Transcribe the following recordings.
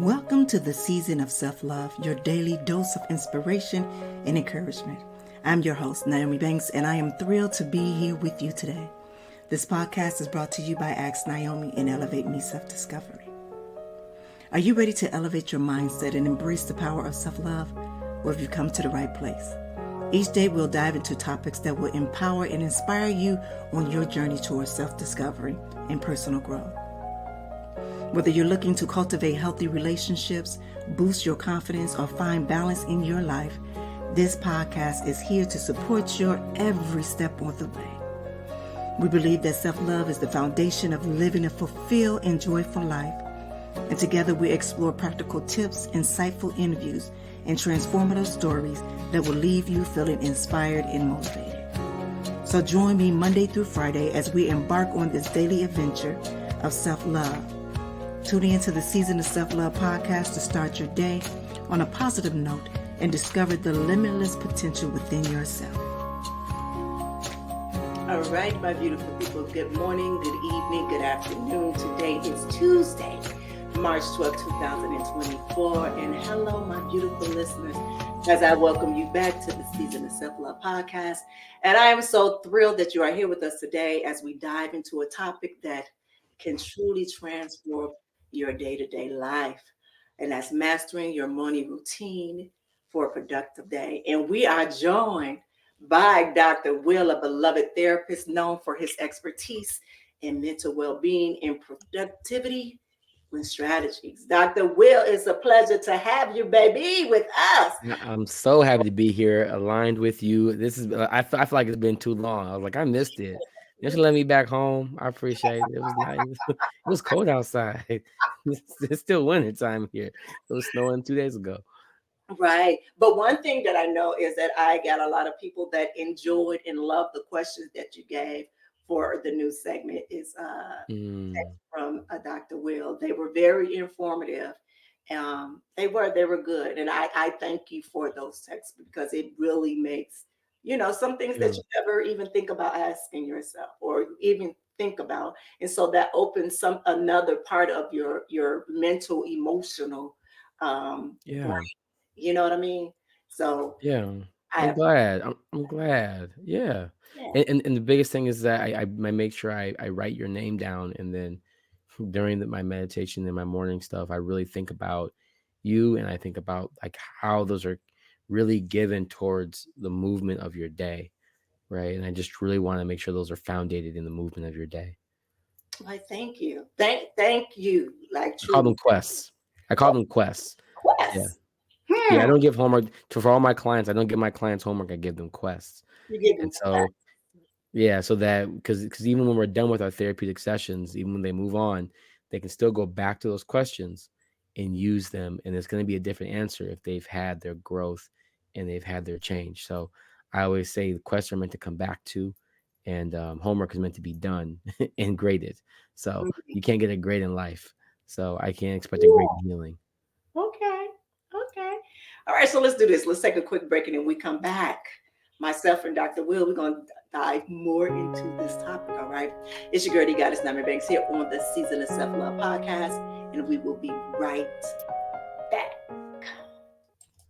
Welcome to the season of self-love, your daily dose of inspiration and encouragement. I'm your host, Nyomi, and I am thrilled to be here with you today. This podcast is brought to you by Ask Nyomi and Elevate Me Self-Discovery. Are you ready to elevate your mindset and embrace the power of self-love? Or have you come to the right place? Each day we'll dive into topics that will empower and inspire you on your journey towards self-discovery and personal growth. Whether you're looking to cultivate healthy relationships, boost your confidence, or find balance in your life, this podcast is here to support your every step on the way. We believe that self-love is the foundation of living a fulfilled and joyful life. And together we explore practical tips, insightful interviews, and transformative stories that will leave you feeling inspired and motivated. So join me Monday through Friday as we embark on this daily adventure of self-love. Tune in to the Season of Self-Love podcast to start your day on a positive note and discover the limitless potential within yourself. All right, my beautiful people, good morning, good evening, good afternoon. Today is Tuesday, March 12, 2024. And hello, my beautiful listeners, as I welcome you back to the Season of Self-Love podcast. And I am so thrilled that you are here with us today as we dive into a topic that can truly transform your day-to-day life, and that's mastering your morning routine for a productive day. And we are joined by Dr. Will, a beloved therapist known for his expertise in mental well-being and productivity with strategies. Dr. Will, it's a pleasure to have you, baby, with us. I'm so happy to be here, aligned with you. I feel like it's been too long. I was like, I missed it. Just let me back home. I appreciate it. It was nice. It was cold outside. It's still winter time here. It was snowing 2 days ago. Right. But one thing that I know is that I got a lot of people that enjoyed and loved the questions that you gave for the new segment is text from Dr. Will. They were very informative. They were good. And I thank you for those texts because it really makes, some things that you never even think about asking yourself or even think about. And so that opens another part of your mental, emotional brain. You know what I mean? So yeah, I'm glad. I'm glad. Yeah. And the biggest thing is that I make sure I write your name down, and then during my meditation and my morning stuff, I really think about you, and I think about like how those are really given towards the movement of your day, right? And I just really want to make sure those are founded in the movement of your day. Why, thank you. Thank you. Like I call them quests. Quests. Yeah. Yeah, I don't give homework for all my clients. I don't give my clients homework. I give them quests. You give them so that because even when we're done with our therapeutic sessions, even when they move on, they can still go back to those questions and use them. And it's going to be a different answer if they've had their growth and they've had their change. So I always say the questions are meant to come back to, and homework is meant to be done and graded. So you can't get a grade in life. So I can't expect a grade in healing. Okay. All right, so let's do this. Let's take a quick break, and then we come back. Myself and Dr. Will, we're going to dive more into this topic, all right? It's your girl, the goddess, Nyomi here on the Season of Self-Love podcast, and we will be right back.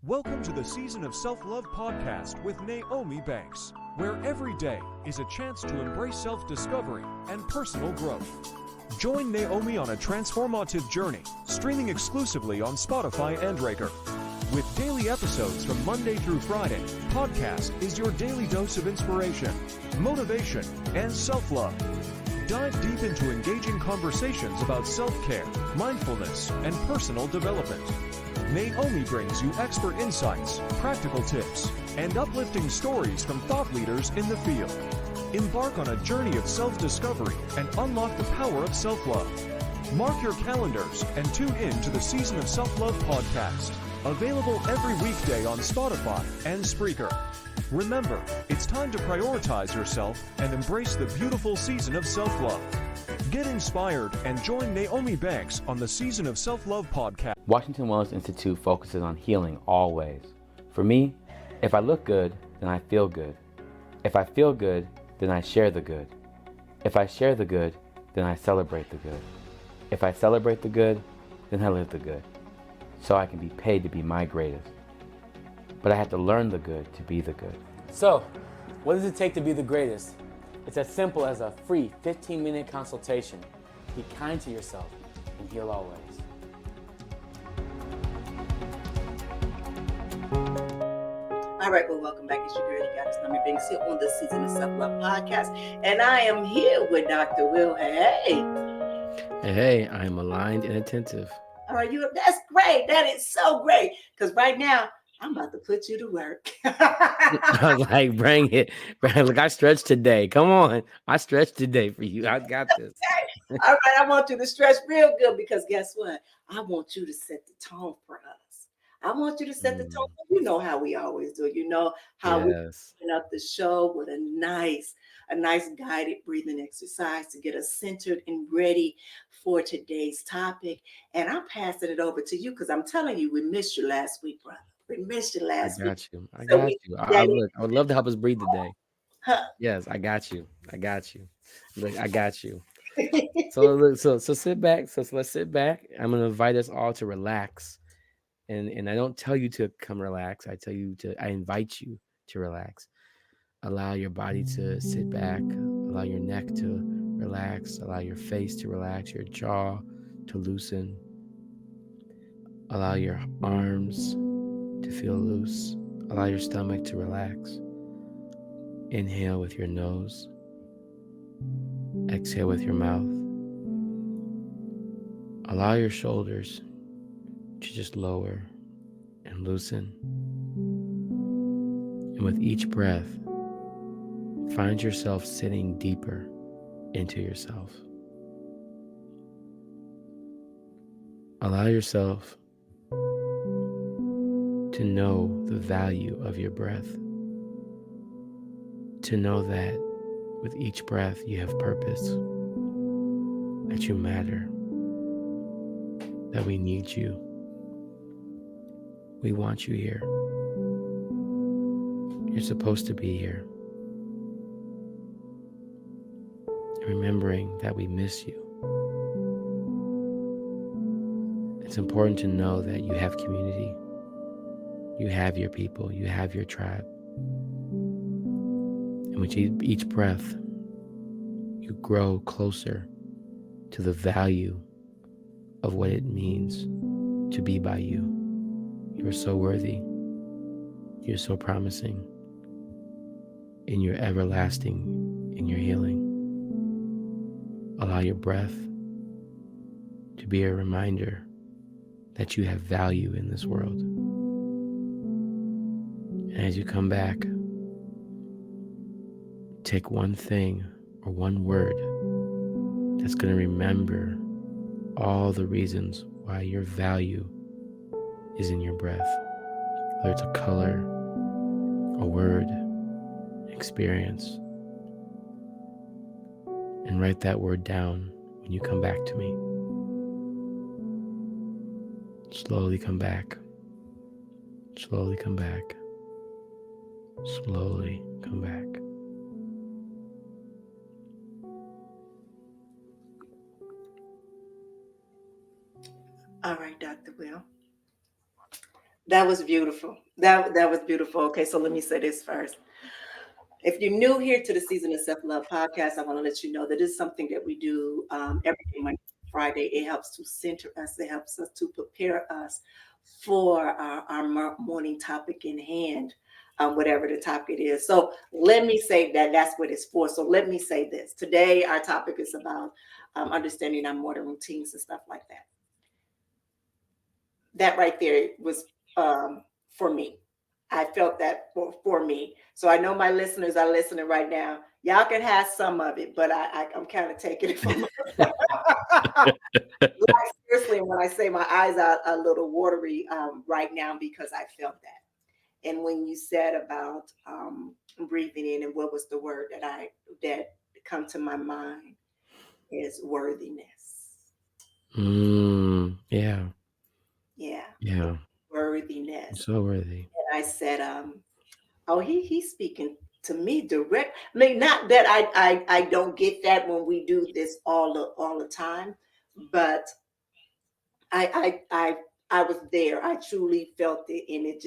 Welcome to the Season of Self-Love podcast with Nyomi, where every day is a chance to embrace self-discovery and personal growth. Join Nyomi on a transformative journey, streaming exclusively on Spotify and Breaker. With daily episodes from Monday through Friday, podcast is your daily dose of inspiration, motivation, and self-love. Dive deep into engaging conversations about self-care, mindfulness, and personal development. Nyomi brings you expert insights, practical tips, and uplifting stories from thought leaders in the field. Embark on a journey of self-discovery and unlock the power of self-love. Mark your calendars and tune in to the Season of Self-Love podcast. Available every weekday on Spotify and Spreaker. Remember, it's time to prioritize yourself and embrace the beautiful season of self-love. Get inspired and join Nyomi on the Season of Self-Love podcast. Washington Wellness Institute focuses on healing always. For me, if I look good, then I feel good. If I feel good, then I share the good. If I share the good, then I celebrate the good. If I celebrate the good, then I live the good. so I can be paid to be my greatest. But I had to learn the good to be the good. So, what does it take to be the greatest? It's as simple as a free 15-minute consultation. Be kind to yourself and heal always. All right, well, welcome back. It's your girl, the goddess NmW&x here on the Season of Self-Love podcast. And I am here with Dr. Will. Hey. Hey, I am aligned and attentive. All right, that's great. That is so great. Because right now, I'm about to put you to work. I was like, bring it. Look, I stretched today. Come on. I stretched today for you. I got this. Okay. All right, I want you to stretch real good because guess what? I want you to set the tone for us. I want you to set the tone. You know how we always do. You know how we open up the show with a nice guided breathing exercise to get us centered and ready for today's topic. And I'm passing it over to you because I'm telling you, we missed you last week, brother. We missed you last week. I got you. I would love to help us breathe today. Huh? Yes, I got you. Look, I got you. So sit back. So let's sit back. I'm gonna invite us all to relax. And I don't tell you to come relax. I invite you to relax. Allow your body to sit back. Allow your neck to relax. Allow your face to relax. Your jaw to loosen. Allow your arms to feel loose. Allow your stomach to relax. Inhale with your nose. Exhale with your mouth. Allow your shoulders to just lower and loosen. And with each breath, find yourself sitting deeper into yourself. Allow yourself to know the value of your breath. To know that with each breath you have purpose, that you matter, that we need you. We want you here. You're supposed to be here. Remembering that we miss you. It's important to know that you have community. You have your people. You have your tribe. And with each breath, you grow closer to the value of what it means to be by you. You are so worthy. You're so promising. And you're everlasting in your healing. Allow your breath to be a reminder that you have value in this world. And as you come back, take one thing or one word that's going to remember all the reasons why your value is in your breath. Whether it's a color, a word, experience. And write that word down when you come back to me. Slowly come back. Slowly come back. Slowly come back. All right, Dr. Will. That was beautiful. That was beautiful. Okay, so let me say this first. If you're new here to the Season of Self-Love podcast, I want to let you know that it's something that we do every day, Monday, Friday. It helps to center us. It helps us to prepare us for our morning topic in hand, whatever the topic is. So let me say that's what it's for. So let me say this. Today, our topic is about understanding our morning routines and stuff like that. That right there was for me. I felt that for me. So I know my listeners are listening right now. Y'all can have some of it, but I'm kind of taking it from like, seriously, when I say my eyes are a little watery right now because I felt that. And when you said about breathing in, and what was the word that come to my mind is worthiness. Yeah. Yeah. Worthiness. So worthy. And I said, he's speaking to me direct. I mean, not that I don't get that when we do this all the time, but I I was there. I truly felt it, and it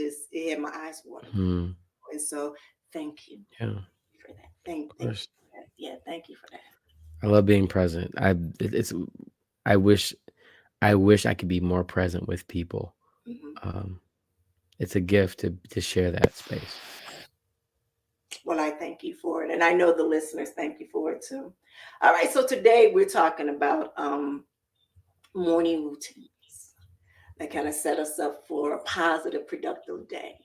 had my eyes watering. Hmm. And so, thank you Yeah, for that. of Thank you course. for that. Yeah, thank you for that. I love being present. It's I wish I could be more present with people. Mhm. Um, it's a gift to share that space. Well, I thank you for it, and I know the listeners thank you for it too. All right, so today we're talking about morning routines that kind of set us up for a positive, productive day.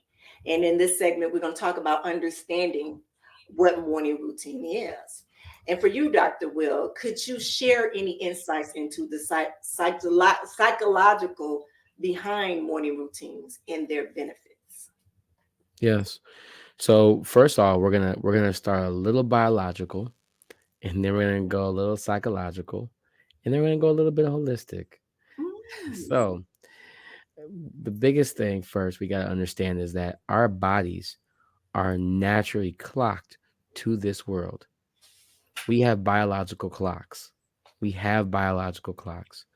And in this segment, we're going to talk about understanding what morning routine is. And for you, Dr. Will, could you share any insights into the psychological behind morning routines and their benefits? Yes. So first off, we're gonna start a little biological, and then we're gonna go a little psychological, and then we're gonna go a little bit holistic. Mm. So the biggest thing first we gotta understand is that our bodies are naturally clocked to this world. We have biological clocks. We have biological clocks.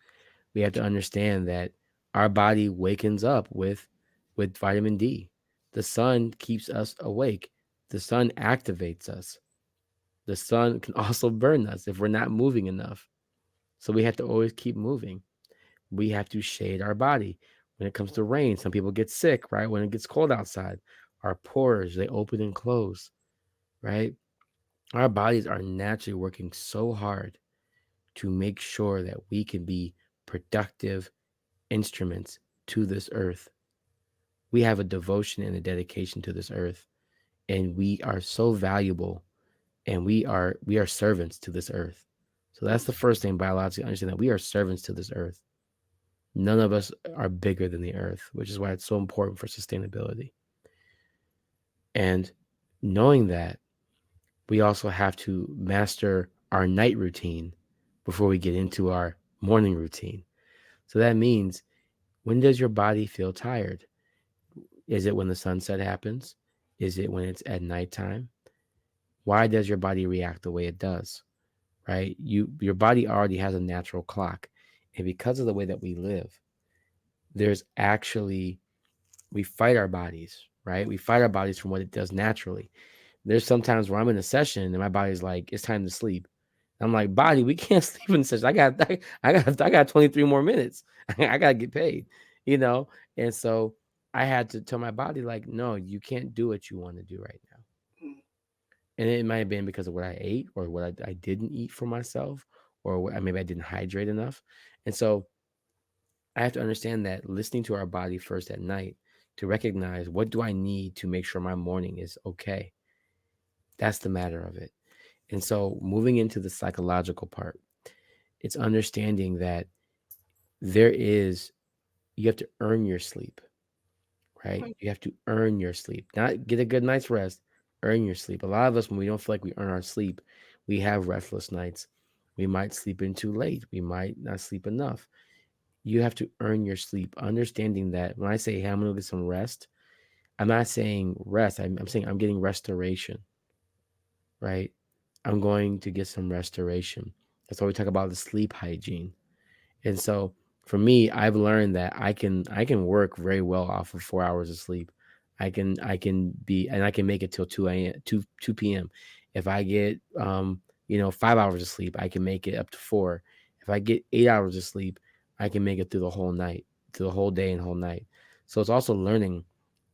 We have to understand that our body wakens up with vitamin D. The sun keeps us awake. The sun activates us. The sun can also burn us if we're not moving enough. So we have to always keep moving. We have to shade our body. When it comes to rain, some people get sick, right? When it gets cold outside, our pores, they open and close, right? Our bodies are naturally working so hard to make sure that we can be productive instruments to this earth. We have a devotion and a dedication to this earth, and we are so valuable, and we are servants to this earth. So that's the first thing biologically understand, that we are servants to this earth. None of us are bigger than the earth, which is why it's so important for sustainability. And knowing that, we also have to master our night routine before we get into our morning routine. So that means, when does your body feel tired? Is it when the sunset happens? Is it when it's at nighttime? Why does your body react the way it does? Right? Your body already has a natural clock. And because of the way that we live, there's actually, we fight our bodies, right? We fight our bodies from what it does naturally. There's sometimes where I'm in a session and my body's like, it's time to sleep. I'm like, body, we can't sleep in the session. I got 23 more minutes. I gotta get paid, you know? And so I had to tell my body, like, no, you can't do what you want to do right now. Mm. And it might have been because of what I ate, or what I didn't eat for myself, or maybe I didn't hydrate enough. And so I have to understand that listening to our body first at night, to recognize, what do I need to make sure my morning is okay? That's the matter of it. And so moving into the psychological part, it's understanding that there is, you have to earn your sleep, right? You have to earn your sleep, not get a good night's rest, earn your sleep. A lot of us, when we don't feel like we earn our sleep, we have restless nights. We might sleep in too late. We might not sleep enough. You have to earn your sleep, understanding that when I say, hey, I'm going to get some rest, I'm not saying rest. I'm saying I'm getting restoration, right? I'm going to get some restoration. That's why we talk about the sleep hygiene. And so for me, I've learned that I can work very well off of 4 hours of sleep. I can be, and I can make it till 2 a.m. 2 p.m. If I get 5 hours of sleep, I can make it up to 4. If I get 8 hours of sleep, I can make it through the whole night, through the whole day and whole night. So it's also learning,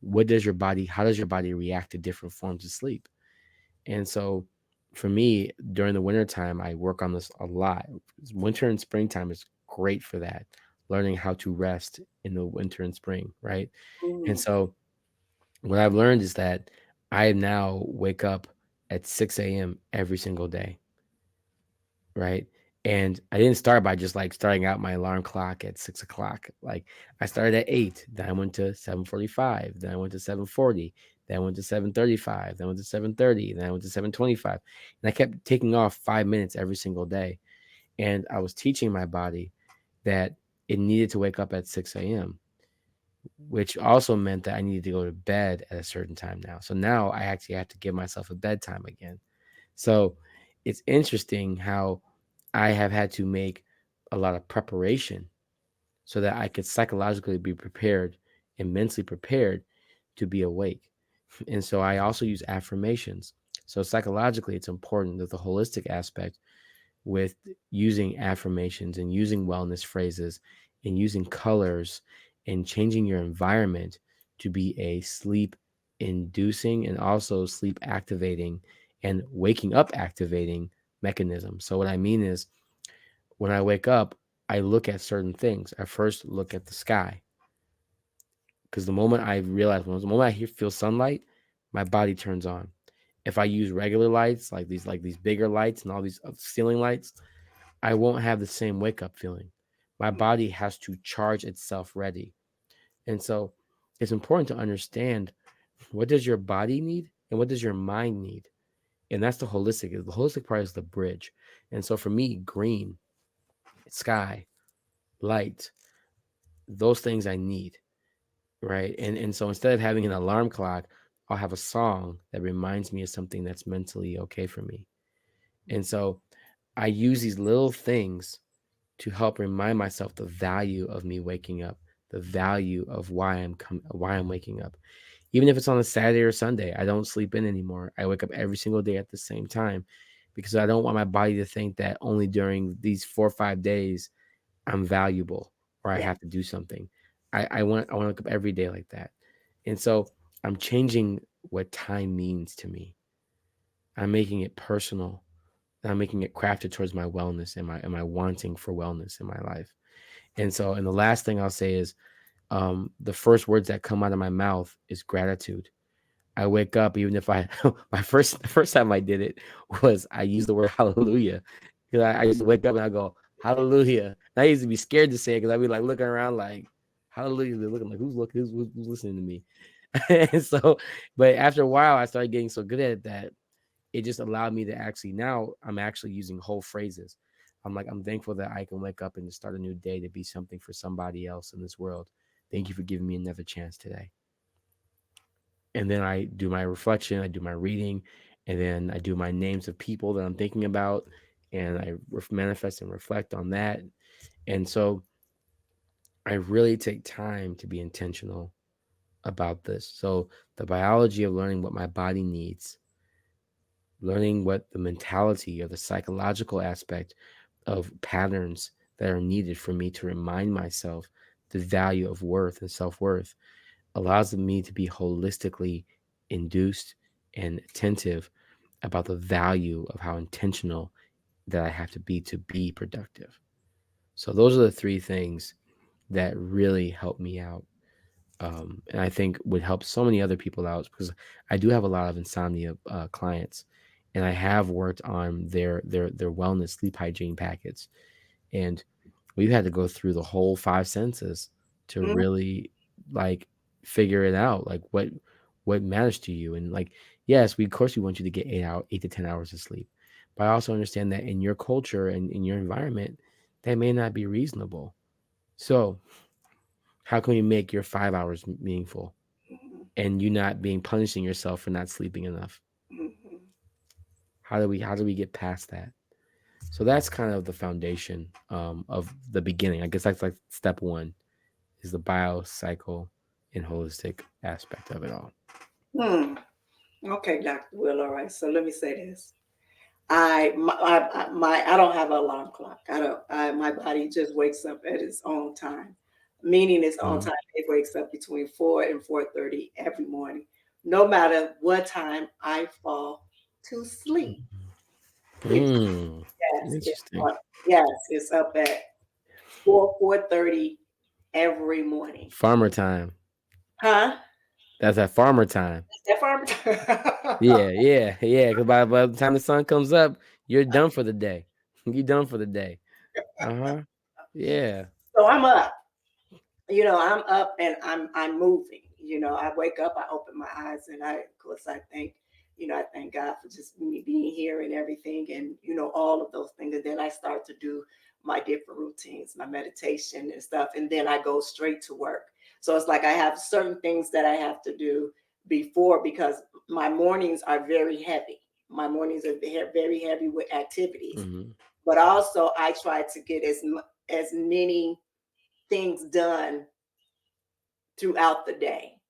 how does your body react to different forms of sleep? And so for me, during the winter time, I work on this a lot. Winter and springtime is great for that, learning how to rest in the winter and spring, right? And Mm. so what I've learned is that I now wake up at 6 a.m. every single day, right? And I didn't start by just like starting out my alarm clock at 6 o'clock. Like, I started at 8, then I went to 7:45, then I went to 7:40, then I went to 7:35, then I went to 7:30, then I went to 7:25. And I kept taking off 5 minutes every single day. And I was teaching my body that it needed to wake up at 6 a.m., which also meant that I needed to go to bed at a certain time now. So now I actually have to give myself a bedtime again. So it's interesting how I have had to make a lot of preparation so that I could psychologically be prepared and mentally prepared to be awake. And so I also use affirmations. So psychologically, it's important that the holistic aspect with using affirmations and using wellness phrases and using colors and changing your environment to be a sleep inducing and also sleep activating and waking up activating mechanism. So what I mean is when I wake up, I look at certain things. I first look at the sky because the moment I realize, the moment feel sunlight, my body turns on. If I use regular lights like these bigger lights and all these ceiling lights, I won't have the same wake up feeling. My body has to charge itself ready. And so it's important to understand what does your body need and what does your mind need. And that's the holistic. The holistic part is the bridge. And so for me, green, sky, light, those things I need, right? And so instead of having an alarm clock, I'll have a song that reminds me of something that's mentally okay for me. And so I use these little things to help remind myself the value of me waking up, the value of why I'm waking up. Even if it's on a Saturday or Sunday, I don't sleep in anymore. I wake up every single day at the same time because I don't want my body to think that only during these 4 or 5 days I'm valuable or I Yeah. have to do something. I want to wake up every day like that. And so I'm changing what time means to me. I'm making it personal. I'm making it crafted towards my wellness and my wanting for wellness in my life. And the last thing I'll say is the first words that come out of my mouth is gratitude. I wake up, even if I the first time I did it was I used the word hallelujah. Because I used to wake up and I go, hallelujah. And I used to be scared to say it because I'd be like looking around like, hallelujah. They're looking like who's listening to me. And so, but after a while, I started getting so good at it that it just allowed me to actually now I'm actually using whole phrases. I'm thankful that I can wake up and start a new day to be something for somebody else in this world. Thank you for giving me another chance today. And then I do my reflection, I do my reading, and then I do my names of people that I'm thinking about, and I manifest and reflect on that. And so I really take time to be intentional about this. So the biology of learning what my body needs, learning what the mentality or the psychological aspect of patterns that are needed for me to remind myself the value of worth and self-worth allows me to be holistically induced and attentive about the value of how intentional that I have to be productive. So those are the three things that really help me out. And I think would help so many other people out because I do have a lot of insomnia clients, and I have worked on their wellness sleep hygiene packets, and we've had to go through the whole five senses to Mhm. really like figure it out, like what matters to you. And like, yes, we of course we want you to get 8 to 10 hours of sleep, but I also understand that in your culture and in your environment, that may not be reasonable. So how can we make your 5 hours meaningful and you not being punishing yourself for not sleeping enough? Mhm. How do we get past that? So that's kind of the foundation of the beginning. I guess that's like step one is the biocycle and holistic aspect of it all. Hmm. Okay, Dr. Will. All right. So let me say this. I don't have an alarm clock. I don't. My body just wakes up at its own time, meaning its own Mhm. time. It wakes up between 4 and 4:30 every morning, no matter what time I fall to sleep. It's Mm. yes, it's Interesting. yes, it's up at 4:30 every morning. Farmer time. Huh? That's at farmer time. Is that farm? Yeah, yeah, yeah. Because by the time the sun comes up, you're done for the day. You're done for the day. Uh huh. Yeah. So I'm up. I'm up and I'm moving. I wake up, I open my eyes, and of course I thank God for just me being here and everything, and all of those things. And then I start to do my different routines, my meditation and stuff, and then I go straight to work. So it's like I have certain things that I have to do before because my mornings are very heavy. My mornings are very heavy with activities, Hmm. but also I try to get as many things done throughout the day.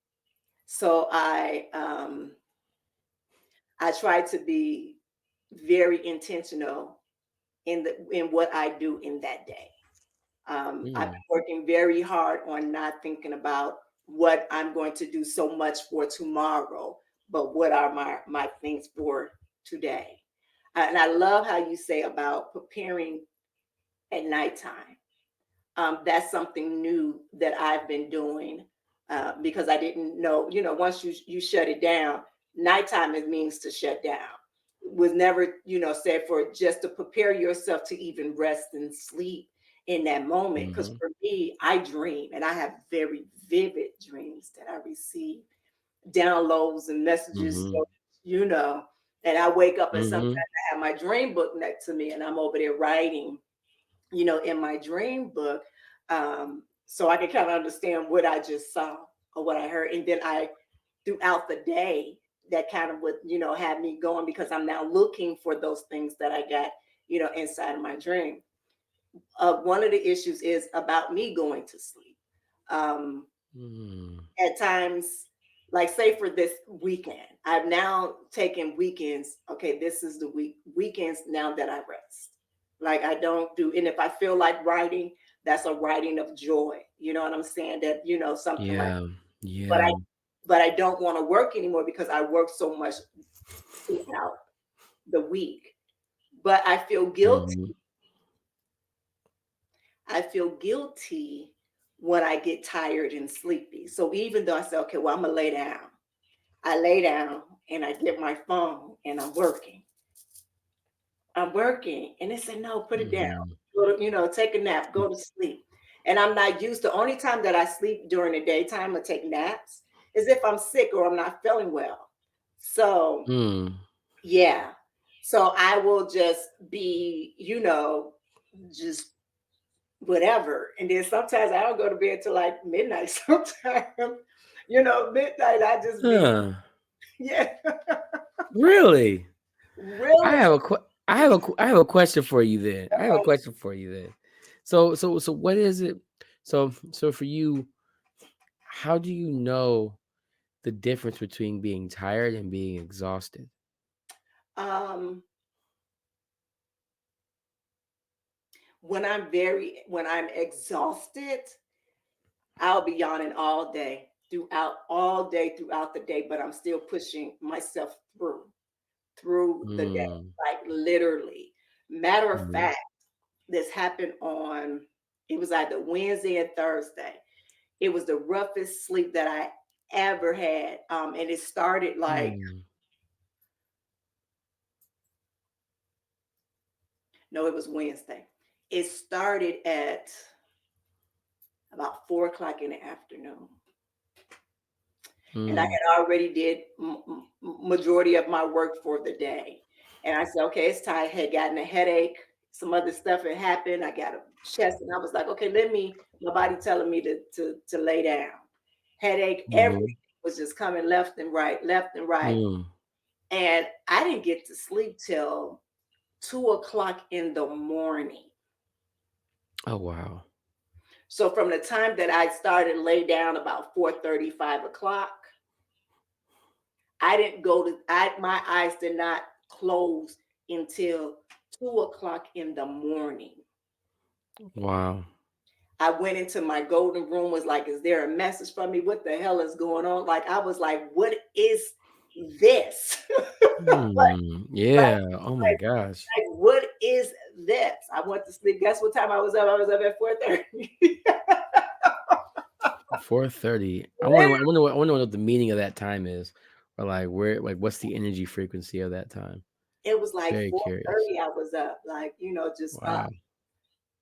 So I try to be very intentional in what I do in that day. I've been Mm, working very hard on not thinking about what I'm going to do so much for tomorrow, but what are my things for today. And I love how you say about preparing at nighttime. That's something new that I've been doing because I didn't know. Once you shut it down, nighttime it means to shut down. Was never said for just to prepare yourself to even rest and sleep in that moment. Because mhm, for me, I dream and I have very vivid dreams that I receive, downloads and messages. mhm, So, you know, and I wake up and sometimes mhm, I have my dream book next to me and I'm over there writing in my dream book, so I can kind of understand what I just saw or what I heard. And then throughout the day, that kind of would, have me going because I'm now looking for those things that I got, inside of my dream. One of the issues is about me going to sleep. Um, mm. at times, like say for this weekend, I've now taken weekends. Okay, this is the weekends now that I rest. Like I don't do, and if I feel like writing, that's a writing of joy. You know what I'm saying? That something like. Yeah, But I yeah. but I don't want to work anymore because I work so much throughout the week. But I feel guilty. Mhm, I feel guilty when I get tired and sleepy. So even though I say, okay, well, I'm gonna lay down. I lay down and I get my phone and I'm working. I'm working. And they say, no, put it down. mhm, Go to, take a nap, go to sleep. And I'm not used to only time that I sleep during the daytime or take naps is if I'm sick or I'm not feeling well. So mm. yeah. So I will just be, just whatever. And then sometimes I don't go to bed till like midnight sometimes. Midnight I just be, Huh. yeah, Really? I really. have a I have a question for you then. I have a question for you then. So what is it? So for you, how do you know the difference between being tired and being exhausted? Um, when I'm exhausted, I'll be yawning all day throughout the day, but I'm still pushing myself through the day, Mm, like literally. Matter of mhm, fact, this happened on it was either Wednesday and Thursday. It was the roughest sleep that I ever had. And it started like mm, no, it was Wednesday. It started at about 4 o'clock in the afternoon. And I mm, had already did majority of my work for the day. And I said, okay, it's time. I had gotten a headache. Some other stuff had happened. I got a chest, and I was like, okay, my body telling me to lay down. Headache, everything mhm, was just coming left and right, left and right. mm. And I didn't get to sleep till 2 o'clock in the morning. Oh wow. So from the time that I started lay down about 4:30, 5 o'clock, I didn't go to my eyes did not close until 2 o'clock in the morning. Wow. I went into my golden room, was like, is there a message for me? What the hell is going on? Like I was like, what is this? like, Yeah. Oh my gosh. what is this? I went to sleep. Guess what time I was up? I was up at 4:30. 4:30. I wonder what the meaning of that time is. Or like where like what's the energy frequency of that time? It was like Very curious. 4:30. I was up, like, just up. Wow.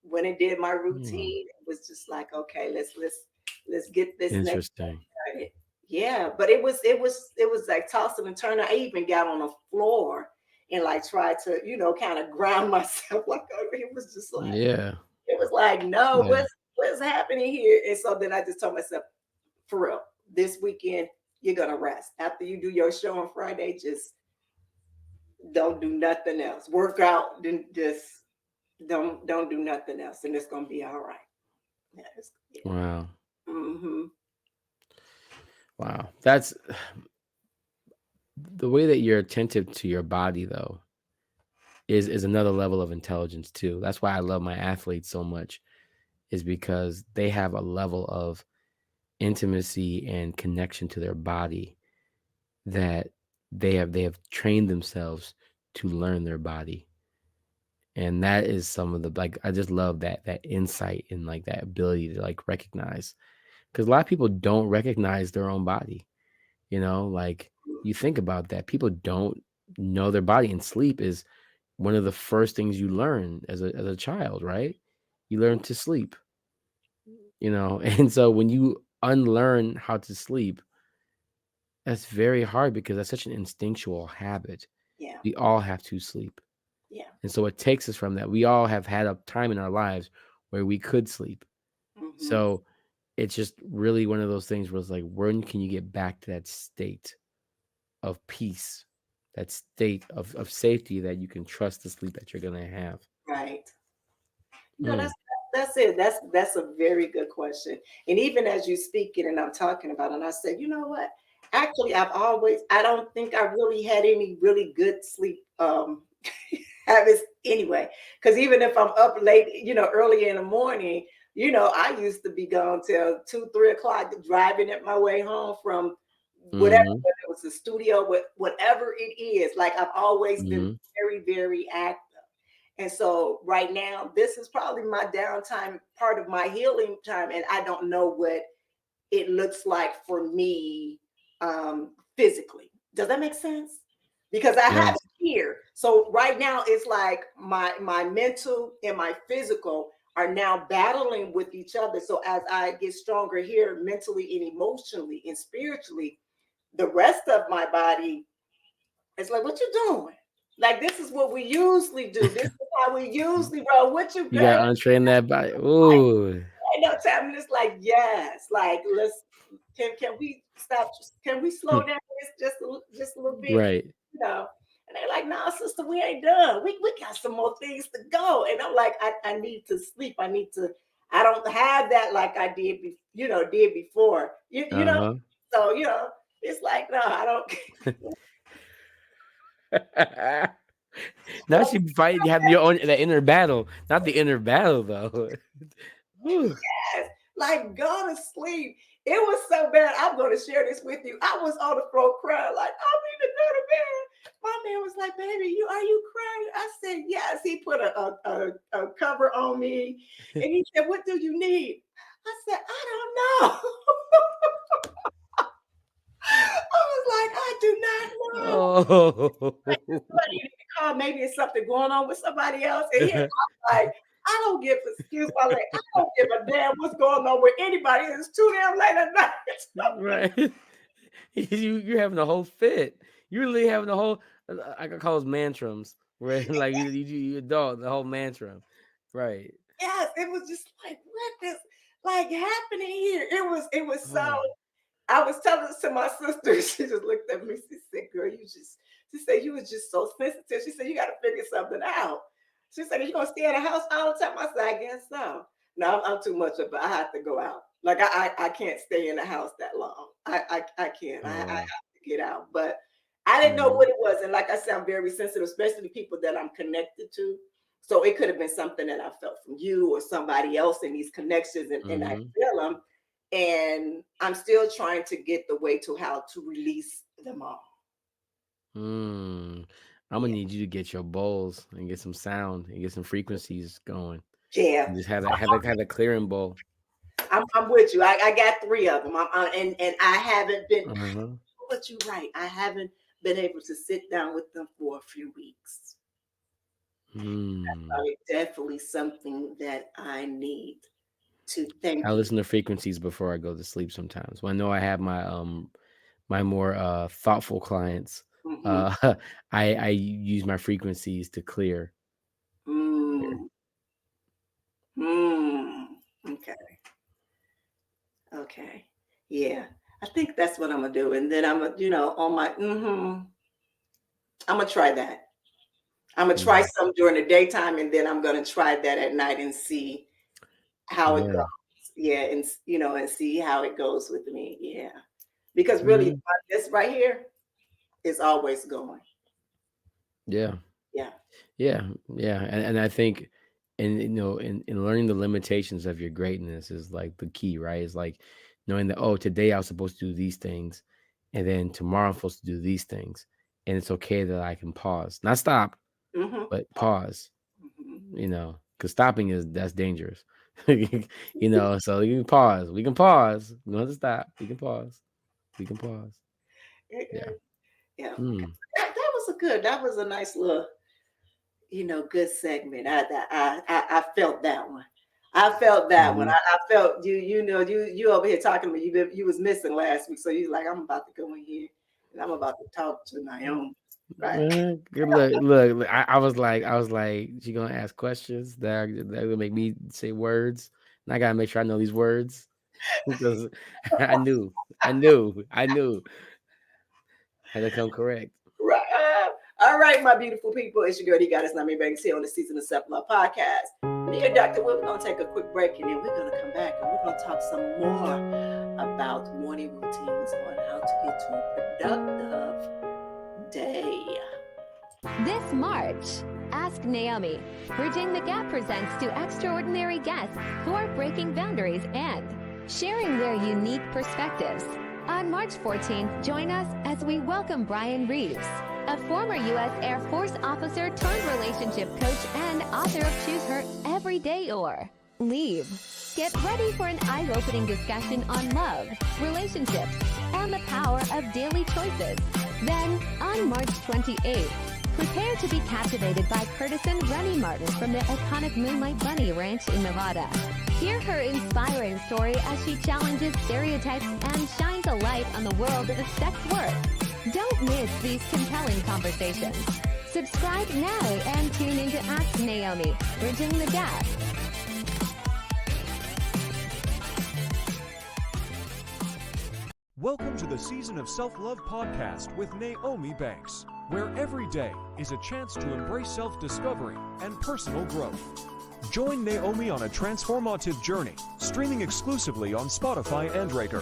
When it did my Hmm. routine, it was just like, okay, let's get this next Interesting. one started. Yeah, but it was like tossing and turning. I even got on the floor and like tried to, kind of ground myself. Like it was just like Yeah. it was like, no, Yeah. what's happening here? And so then I just told myself, for real, this weekend you're gonna rest. After you do your show on Friday, just don't do nothing else. Work out, then just don't do nothing else, and it's gonna be all right. Yes. Yeah. Wow. Mm-hmm. Wow. That's the way that you're attentive to your body, though, is another level of intelligence too. That's why I love my athletes so much, is because they have a level of intimacy and connection to their body that they have trained themselves to learn their body. And that is some of the, like, I just love that insight and like that ability to like recognize, because a lot of people don't recognize their own body. Like, you think about that, people don't know their body, and sleep is one of the first things you learn as a child, right? You learn to sleep, and so when you unlearn how to sleep, that's very hard because that's such an instinctual habit. Yeah. We all have to sleep. Yeah. And so it takes us from that. We all have had a time in our lives where we could sleep. Mm-hmm. So it's just really one of those things where it's like, when can you get back to that state of peace, that state of safety that you can trust the sleep that you're going to have? Right. Mm. That's it. That's a very good question. And even as you speak it and I'm talking about it, and I said, you know what? Actually, I don't think I really had any really good sleep habits anyway. Because even if I'm up late, early in the morning, I used to be gone till 2, 3 o'clock, driving at my way home from whatever, Hmm. whether it was the studio, whatever it is. Like I've always been Hmm. very, very active. And so right now, this is probably my downtime, part of my healing time. And I don't know what it looks like for me physically. Does that make sense? Because I have Yes. it here. So right now it's like my mental and my physical are now battling with each other. So as I get stronger here mentally and emotionally and spiritually, the rest of my body, it's like, what you doing? Like, this is what we usually do. This is how we usually roll. What you You got? got to untrain that body. Ooh. I know time, and it's like, yes, like let's can we stop? Can we slow down this just a little bit? Right. And they're like, no, sister, we ain't done. We got some more things to go. And I'm like, I need to sleep. I don't have that like I did did before. Uh-huh. So it's like, no, I don't. Now she fight. You have your own, the inner battle, not the inner battle though. Whew. Yes, like go to sleep. It was so bad. I'm going to share this with you. I was on the floor crying, like I need to go to bed. My man was like, "Baby, are you crying?" I said, "Yes." He put a cover on me, and he said, "What do you need?" I said, "I don't know." I was like, "I do not know." Oh. Somebody need to call. Maybe it's something going on with somebody else. And here I'm like, I don't give, excuse my language, I don't give a damn what's going on with anybody. It's too damn late at night. Right. You're having a whole fit. You're really having a whole, I could call those mantrums, where like you adult the whole mantrum. Right. Yes, it was just like, what is like happening here? It was so. Oh. I was telling this to my sister. She just looked at me. She said, "Girl, she said, you was just so sensitive." She said, "You got to figure something out." She said, "Are you going to stay in the house all the time?" I said, "I guess so." No, I'm too much of it. I have to go out. Like I can't stay in the house that long. I can't. I have Oh. to get out. But I didn't know Mhm. what it was. And like I said, I'm very sensitive, especially people that I'm connected to. So it could have been something that I felt from you or somebody else in these connections, and I Mhm. feel them. And I'm still trying to get the way to how to release them all. Mm. I'm gonna Yeah. need you to get your bowls and get some sound and get some frequencies going. Yeah. And just have that clearing bowl. I'm with you. I got 3 of them. And I haven't been, Uh-huh. but you're right. I haven't been able to sit down with them for a few weeks. Hmm. Definitely something that I need to I thank you. listen to frequencies before I go to sleep sometimes. When I know I have my more thoughtful clients, Mhm. uh I use my frequencies to clear. Mm, mm. Okay. Okay. Yeah. I think that's what I'm gonna do. And then I'm gonna, on my I'm gonna try that. I'm gonna try Mhm. some during the daytime, and then I'm gonna try that at night and see how it Yeah. goes. yeah, and and see how it goes with me. Yeah, because really, Mhm. this right here is always going. Yeah. Yeah. Yeah. Yeah. And I think, and in learning the limitations of your greatness is like the key, right? It's like knowing that, oh, today I was supposed to do these things, and then tomorrow I'm supposed to do these things. And it's okay that I can pause, not stop, Mm-hmm. but pause, Mm-hmm. because stopping that's dangerous. So you can pause. We can pause. We don't have to stop. We can pause. We can pause. Yeah. Yeah. Mm. That was a good. That was a nice little, good segment. I felt that one. I felt that one. Mhm. I felt you over here talking to me. You was missing last week, so you like I'm about to go in here and I'm about to talk to Naomi. Right. Look. I was like, she gonna ask questions that will make me say words, and I gotta make sure I know these words because I knew, I knew, had to come correct. Right. All right, my beautiful people. It's your girl, got us Nyomi Banks here on the Season of Self Love podcast. Me and Dr. Will, we're going to take a quick break and then we're going to come back and we're going to talk some more about morning routines on how to get to a productive day. This March, Ask Naomi. Bridging the Gap presents to extraordinary guests who are breaking boundaries and sharing their unique perspectives. On March 14th, join us as we welcome Brian Reeves, a former U.S. Air Force officer turned relationship coach and author of Choose Her Every Day or Leave. Get ready for an eye-opening discussion on love, relationships, and the power of daily choices. Then, on March 28th, prepare to be captivated by Curtisan Rennie Martin from the iconic Moonlight Bunny Ranch in Nevada. Hear her inspiring story as she challenges stereotypes and shines a light on the world of sex work. Don't miss these compelling conversations. Subscribe now and tune into Ask Naomi, Bridging the Gap. Welcome to the Season of Self-Love podcast with Naomi Banks, where every day is a chance to embrace self-discovery and personal growth. Join Naomi on a transformative journey, streaming exclusively on Spotify and Breaker.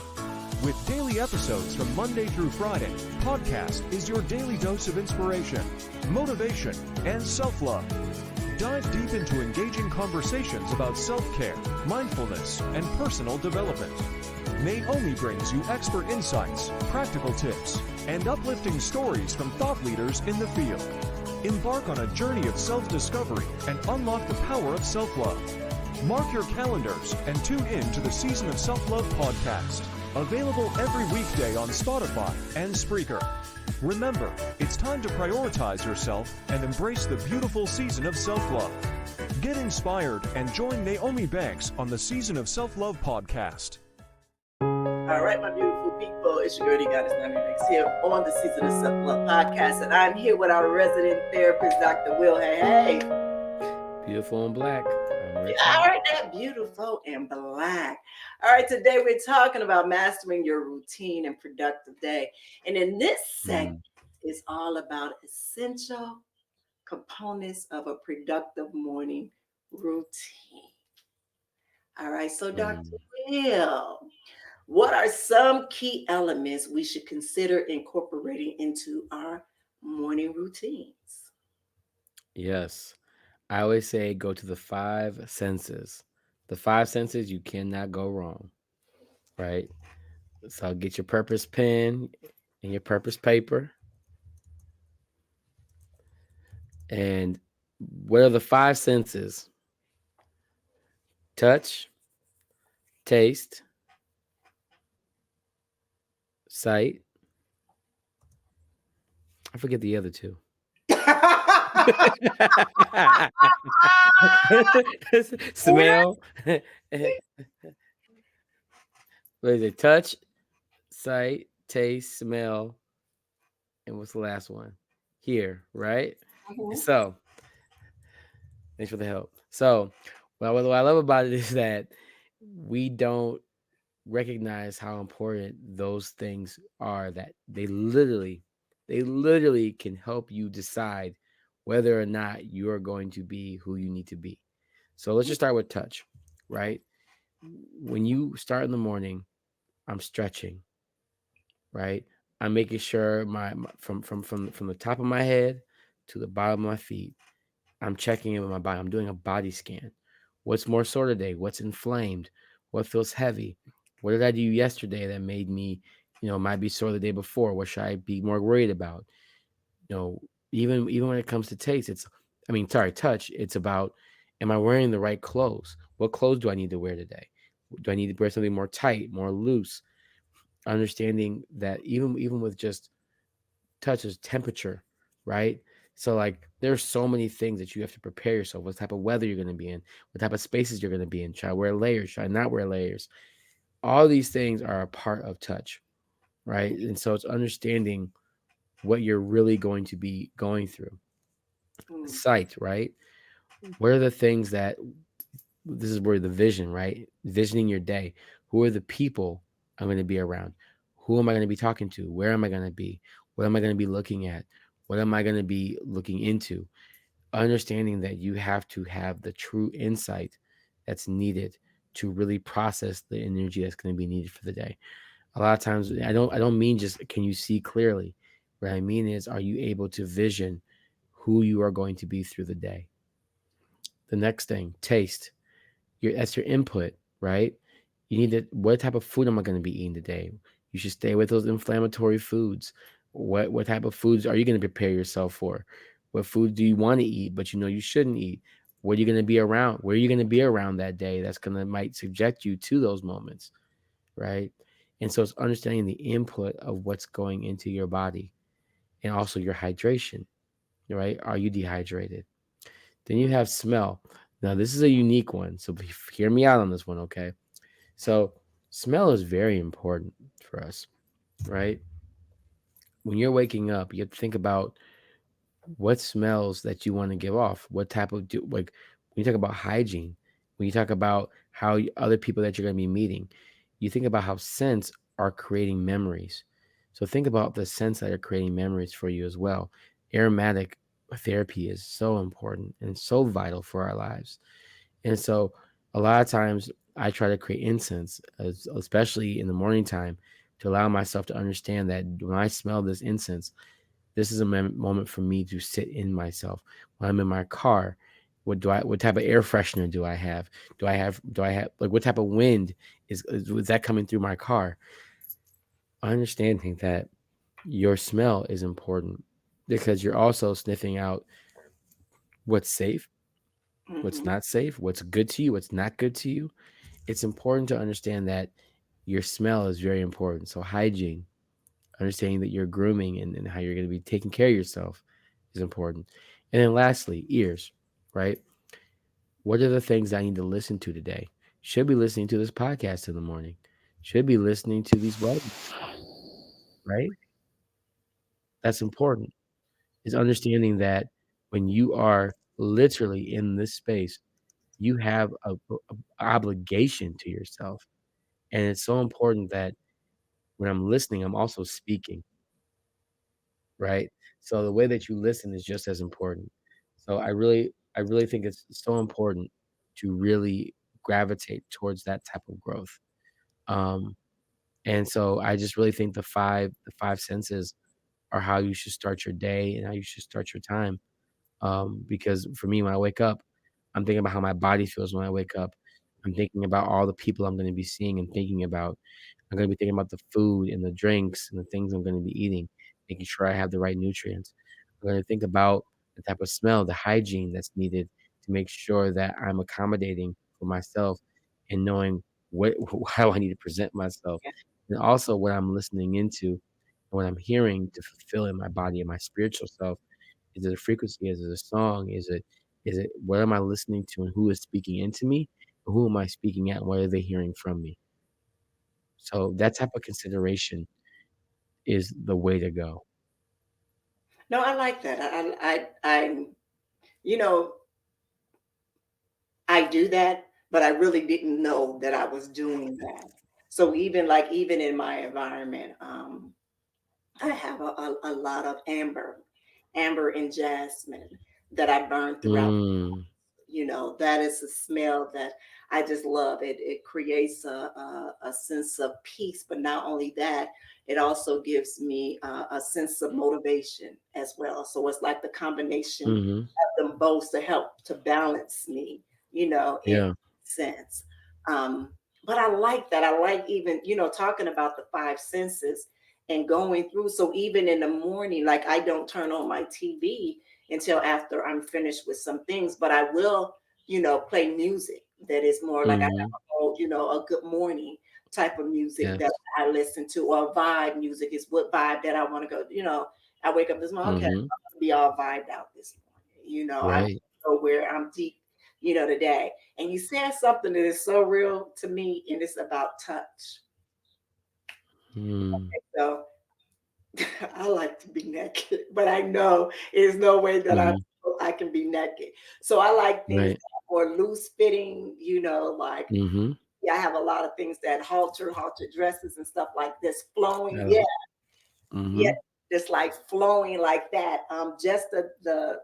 With daily episodes from Monday through Friday, podcast is your daily dose of inspiration, motivation, and self-love. Dive deep into engaging conversations about self-care, mindfulness, and personal development. Naomi brings you expert insights, practical tips, and uplifting stories from thought leaders in the field. Embark on a journey of self-discovery and unlock the power of self-love. Mark your calendars and tune in to the Season of Self-Love podcast, available every weekday on Spotify and Spreaker. Remember, it's time to prioritize yourself and embrace the beautiful season of self-love. Get inspired and join Naomi Banks on the Season of Self-Love podcast. All right, my beautiful people. It's your girl, got us Nyomi Banks here on the Season of Self Love podcast. And I'm here with our resident therapist, Dr. Will. Hey. Beautiful and black. All right, that beautiful and black. All right, today we're talking about mastering your routine and productive day. And in this segment, it's all about essential components of a productive morning routine. All right, so Dr. Will, what are some key elements we should consider incorporating into our morning routines? Yes. I always say go to the five senses. The five senses, you cannot go wrong, right? So get your purpose pen and your purpose paper. And what are the five senses? Touch, taste, sight. I forget the other two. Smell. What is it? Touch, sight, taste, smell, and what's the last one? Hear, right? Mhm. So, thanks for the help. So, what I love about it is that we don't recognize how important those things are. That they literally can help you decide whether or not you are going to be who you need to be. So let's just start with touch, right? when you start in the morning, I'm stretching, right? I'm making sure from the top of my head to the bottom of my feet, I'm checking in with my body. I'm doing a body scan. What's more sore today? What's inflamed? What feels heavy? What did I do yesterday that made me, might be sore the day before? What should I be more worried about? You know, even when it comes to taste, touch, it's about, am I wearing the right clothes? What clothes do I need to wear today? Do I need to wear something more tight, more loose? Understanding that even with just touch is temperature, right? So like there's so many things that you have to prepare yourself. What type of weather you're going to be in, what type of spaces you're going to be in. Should I wear layers? Should I not wear layers? All these things are a part of touch, right? And so it's understanding what you're really going to be going through. Mm. Sight, right? What are the things that, this is where the vision, right? Visioning your day. Who are the people I'm going to be around? Who am I going to be talking to? Where am I going to be? What am I going to be looking at? What am I going to be looking into? Understanding that you have to have the true insight that's needed to really process the energy that's going to be needed for the day. A lot of times, I don't mean just can you see clearly. What I mean is, are you able to vision who you are going to be through the day? The next thing, taste. That's your input, right? You need to, what type of food am I going to be eating today? You should stay with those inflammatory foods. What type of foods are you going to prepare yourself for? What food do you want to eat but you shouldn't eat? What are you going to be around? Where are you going to be around that day that's going to might subject you to those moments, right? And so it's understanding the input of what's going into your body and also your hydration, right? Are you dehydrated? Then you have smell. Now, this is a unique one. So hear me out on this one, okay? So, smell is very important for us, right? When you're waking up, you have to think about what smells that you want to give off. What type of, like, when you talk about hygiene, when you talk about how other people that you're going to be meeting, you think about how scents are creating memories. So, think about the scents that are creating memories for you as well. Aromatic therapy is so important and so vital for our lives. And so a lot of times I try to create incense, especially in the morning time, to allow myself to understand that when I smell this incense, this is a moment for me to sit in myself. When I'm in my car, what type of air freshener do I have? Do I have like what type of wind is that coming through my car? Understanding that your smell is important because you're also sniffing out what's safe, what's Mm-hmm. not safe, what's good to you, what's not good to you. It's important to understand that your smell is very important. So hygiene, understanding that you're grooming and how you're going to be taking care of yourself is important. And then lastly, ears, right? What are the things I need to listen to today? Should be listening to this podcast in the morning. Should be listening to these webinars, right? That's important. Is understanding that when you are literally in this space, you have a obligation to yourself. And it's so important that when I'm listening, I'm also speaking, right? So the way that you listen is just as important. So I really think it's so important to really gravitate towards that type of growth. Um, and so I just really think the five senses are how you should start your day and how you should start your time. Because for me, when I wake up, I'm thinking about how my body feels when I wake up. I'm thinking about all the people I'm going to be seeing and thinking about. I'm going to be thinking about the food and the drinks and the things I'm going to be eating, making sure I have the right nutrients. I'm going to think about the type of smell, the hygiene that's needed to make sure that I'm accommodating for myself and knowing what how I need to present myself, and also what I'm listening into and what I'm hearing to fulfill in my body and my spiritual self. Is it a frequency? Is it a song? Is it what am I listening to and who is speaking into me? Who am I speaking at? And what are they hearing from me? So that type of consideration is the way to go. No, I like that. You know, I do that, but I really didn't know that I was doing that. So even in my environment, I have a lot of amber and jasmine that I burn throughout. Mm. That is a smell that I just love. It creates a sense of peace, but not only that, it also gives me a sense of motivation as well. So it's like the combination Mm-hmm. of them both to help to balance me, in Yeah. a sense. But I like that. I like even, talking about the five senses and going through. So even in the morning, like I don't turn on my TV until after I'm finished with some things, but I will, play music that is more like I have Mm-hmm. a good morning type of music Yes. that I listen to, or vibe music is what vibe that I want to go. I wake up this morning, okay, I'm Mm-hmm. gonna be all vibed out this morning. I Right. go where I'm deep, today. And you said something that is so real to me, and it's about touch. Mm. So I like to be naked, but I know there's no way that Mm-hmm. I can be naked. So I like things Right. that are more loose fitting, like Mm-hmm. yeah, I have a lot of things that halter dresses and stuff like this flowing. Yeah, Uh, yeah, mm-hmm. just like flowing like that. Just the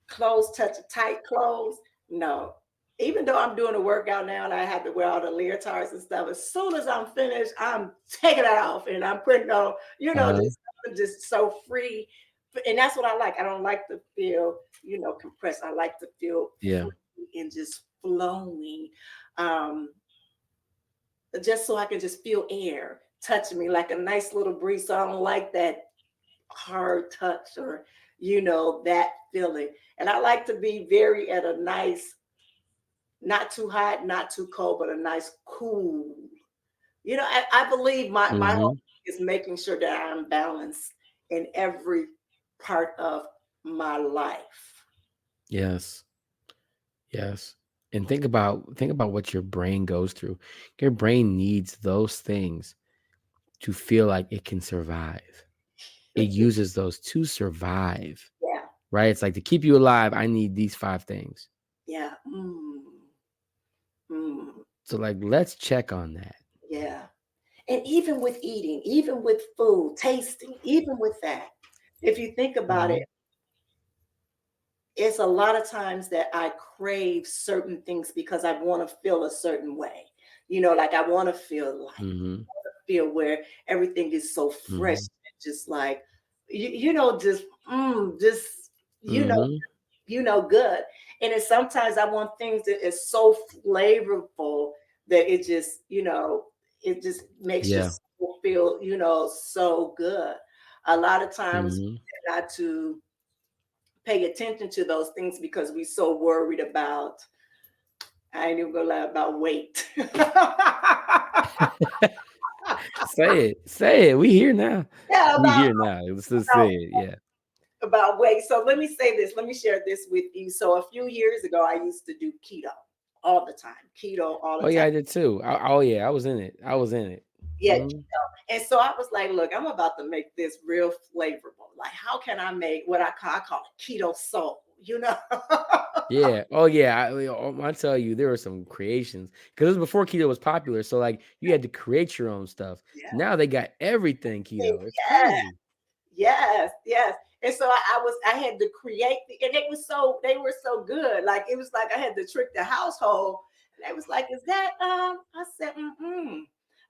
clothes touch tight clothes. No. Even though I'm doing a workout now and I have to wear all the leotards and stuff, as soon as I'm finished, I'm taking it off and I'm putting on, Uh-huh. just so free. And that's what I like. I don't like to feel, compressed. I like to feel Yeah. free and just flowing. Um, just so I can just feel air touching me like a nice little breeze. So I don't like that hard touch or that feeling. And I like to be very at a nice, not too hot, not too cold, but a nice cool. I believe my whole Mm-hmm. thing is making sure that I'm balanced in every part of my life. Yes. Yes. And think about what your brain goes through. Your brain needs those things to feel like it can survive. It uses those to survive, Yeah, right? It's like to keep you alive, I need these five things. yeah, mm, So like let's check on that. yeah. And even with eating, even with food, tasting, even with that, if you think about it, Mhm. it's a lot of times that I crave certain things because I want to feel a certain way. Like I want to feel light, Mhm. feel where everything is so fresh, Mhm. just like just just you know, Mhm. good. And it's sometimes I want things that is so flavorful that it just makes you Yeah. feel, so good. A lot of times Mhm. not to pay attention to those things because we're so worried about, I ain't even gonna lie, about weight. Say it. Say it. We here now. Yeah, We here now. Let's just about say it. Yeah. about weight. So let me say this. Let me share this with you. So a few years ago, I used to do keto all the time. Keto all the Oh yeah, time. I did too. Oh yeah, I was in it. I was in it. Yeah, Mhm. keto. And so I was like, look, I'm about to make this real flavorful. Like, how can I make what I call it keto soul? Yeah. Oh yeah. I tell you, there were some creations because it was before keto was popular. So like, you had to create your own stuff. Yeah. Now they got everything keto. It's Yeah. crazy. Yes, yes. And so I had to create and they were so good. Like it was like I had to trick the household. And they was like, is that I said, mm-mm.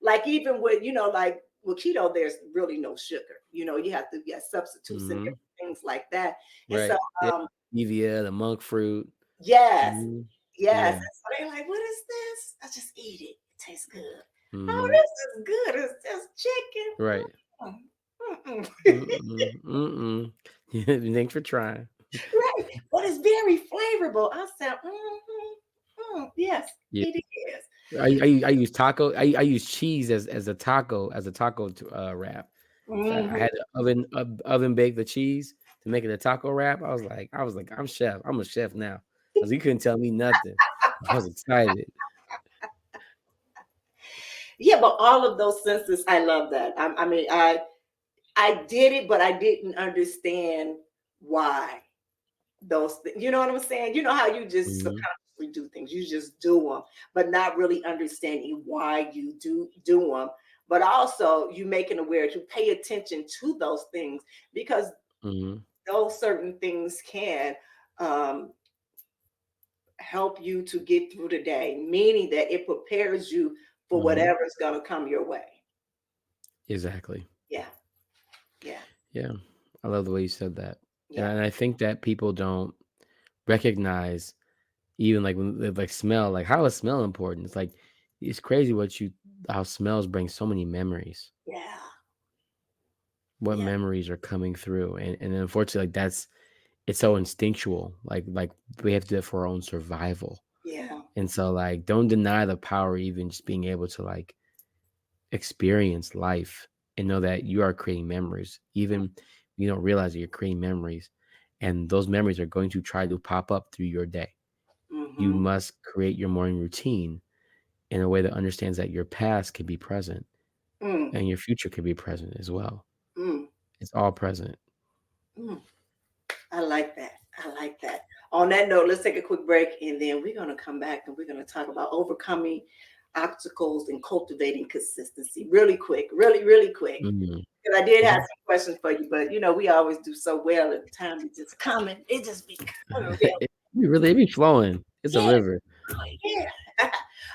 Like even with, like with keto, there's really no sugar. You have to get substitutes and Hmm. different things like that. And so Right. Yeah. Stevia, the monk fruit. yes, Mhm. yes. Yeah. And so they're like, what is this? I just eat it. It tastes good. Oh, Hmm. this is good. It's just chicken. Right. Mm-mm. Mm-mm. Mm-mm. Yeah, thanks for trying. Right, but it's very flavorful. I said, yes, Yeah. it is. I use taco. I use cheese as a taco wrap. So I Mhm. had to oven bake the cheese to make it a taco wrap. I was like, I'm chef. I'm a chef now. Because you couldn't tell me nothing. I was excited. Yeah, but all of those senses, I love that. I mean, I did it, but I didn't understand why those things. You know what I'm saying? You know how you just Hmm. subconsciously do things. You just do them, but not really understanding why you do them. But also, you making aware to pay attention to those things because Hmm. those certain things can um, help you to get through the day, meaning that it prepares you for whatever is going to come your way. Exactly. Yeah. Yeah. Yeah. I love the way you said that. Yeah. And I think that people don't recognize, even like when they like smell, like how is smell important? It's like, it's crazy how smells bring so many memories. Yeah. What Yeah. memories are coming through. And unfortunately, like it's so instinctual. Like we have to do it for our own survival. Yeah. And so like, don't deny the power, even just being able to like experience life and know that you are creating memories, even you don't realize that you're creating memories, and those memories are going to try to pop up through your day. You Mm-hmm. must create your morning routine in a way that understands that your past can be present Mm, and your future can be present as well. mm, It's all present. mm. I like that. I like that. On that note, let's take a quick break and then we're going to come back and we're going to talk about overcoming obstacles and cultivating consistency. Really quick, really quick. Mhm. Because I did have Mhm. some questions for you, but we always do so well at the time. It's just coming. It just be coming real. It be flowing. It's a Yeah. river. Yeah.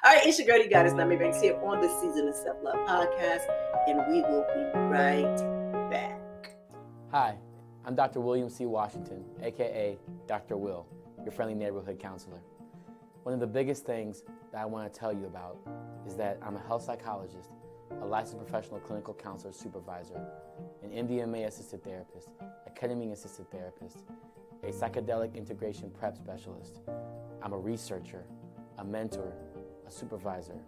All right, it's your girl, you got us, Nyomi&x here on the Season of Self Love podcast, and we will be right back. Hi, I'm Dr. William C. Washington, aka Dr. Will, your friendly neighborhood counselor. One of the biggest things that I want to tell you about is that I'm a health psychologist, a licensed professional clinical counselor supervisor, an MDMA assisted therapist, a ketamine assisted therapist, a psychedelic integration prep specialist. I'm a researcher, a mentor, a supervisor,